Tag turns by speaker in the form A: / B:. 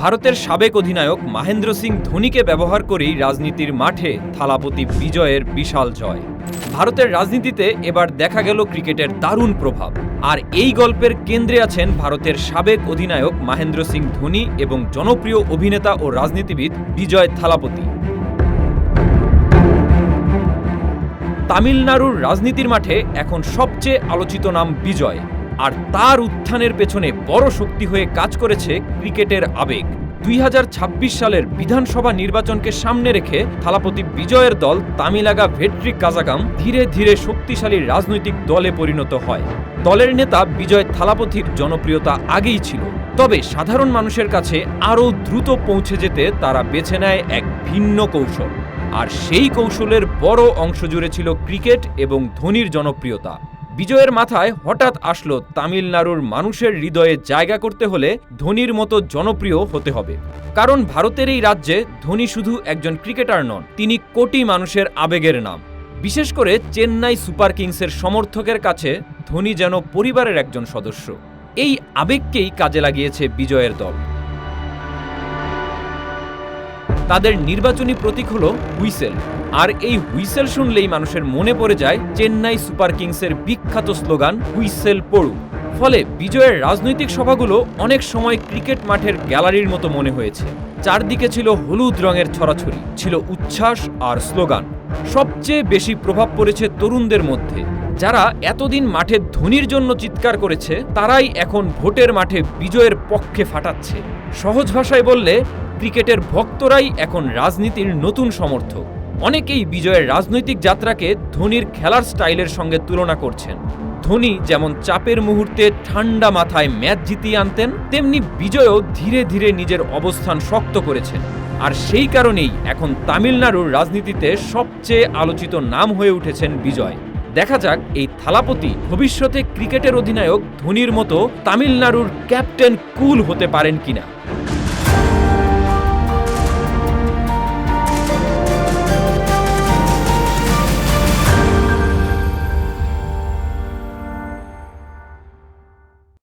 A: ভারতের সাবেক অধিনায়ক মহেন্দ্র সিং ধোনিকে ব্যবহার করেই রাজনীতির মাঠে থালাপতি বিজয়ের বিশাল জয়। ভারতের রাজনীতিতে এবার দেখা গেল ক্রিকেটের দারুণ প্রভাব। আর এই গল্পের কেন্দ্রে আছেন ভারতের সাবেক অধিনায়ক মহেন্দ্র সিং ধোনি এবং জনপ্রিয় অভিনেতা ও রাজনীতিবিদ বিজয় থালাপতি। তামিলনাড়ুর রাজনীতির মাঠে এখন সবচেয়ে আলোচিত নাম বিজয়, আর তার উত্থানের পেছনে বড় শক্তি হয়ে কাজ করেছে ক্রিকেটের আবেগ। 2026 সালের বিধানসভা নির্বাচনকে সামনে রেখে থালাপতি বিজয়ের দল তামিলাগা ভেট্রি কাজাগাম ধীরে ধীরে শক্তিশালী রাজনৈতিক দলে পরিণত হয়। দলের নেতা বিজয় থালাপতির জনপ্রিয়তা আগেই ছিল, তবে সাধারণ মানুষের কাছে আরও দ্রুত পৌঁছে যেতে তারা বেছে নেয় এক ভিন্ন কৌশল। আর সেই কৌশলের বড় অংশ জুড়ে ছিল ক্রিকেট এবং ধোনির জনপ্রিয়তা। বিজয়ের মাথায় হঠাৎ আসলো তামিলনাড়ুর মানুষের হৃদয়ে জায়গা করতে হলে ধোনির মতো জনপ্রিয় হতে হবে। কারণ ভারতের এই রাজ্যে ধোনি শুধু একজন ক্রিকেটার নন, তিনি কোটি মানুষের আবেগের নাম। বিশেষ করে চেন্নাই সুপার কিংসের সমর্থকের কাছে ধোনি যেন পরিবারের একজন সদস্য। এই আবেগকেই কাজে লাগিয়েছে বিজয়ের দল। তাদের নির্বাচনী প্রতীক হল হুইসেল, আর এই হুইসেল শুনলেই মানুষের মনে পড়ে যায় চেন্নাই সুপার কিংসের বিখ্যাত স্লোগান হুইসেল পড়ু। ফলে বিজয়ের রাজনৈতিক সভাগুলো অনেক সময় ক্রিকেট মাঠের গ্যালারির মতো মনে হয়েছে। চারদিকে ছিল হলুদ রঙের ছড়াছড়ি, ছিল উচ্ছ্বাস আর স্লোগান। সবচেয়ে বেশি প্রভাব পড়েছে তরুণদের মধ্যে, যারা এতদিন মাঠে ধোনির জন্য চিৎকার করেছে, তারাই এখন ভোটের মাঠে বিজয়ের পক্ষে ফাটাচ্ছে। সহজ ভাষায় বললে ক্রিকেটের ভক্তরাই এখন রাজনীতির নতুন সমর্থক। অনেকেই বিজয়ের রাজনৈতিক যাত্রাকে ধোনির খেলার স্টাইলের সঙ্গে তুলনা করছেন। ধোনি যেমন চাপের মুহূর্তে ঠান্ডা মাথায় ম্যাচ জিতিয়ে আনতেন, তেমনি বিজয়ও ধীরে ধীরে নিজের অবস্থান শক্ত করেছেন। আর সেই কারণেই এখন তামিলনাড়ুর রাজনীতিতে সবচেয়ে আলোচিত নাম হয়ে উঠেছেন বিজয়। দেখা যাক এই থালাপতি ভবিষ্যতে ক্রিকেটের অধিনায়ক ধোনির মতো তামিলনাড়ুর ক্যাপ্টেন কুল হতে পারেন কিনা।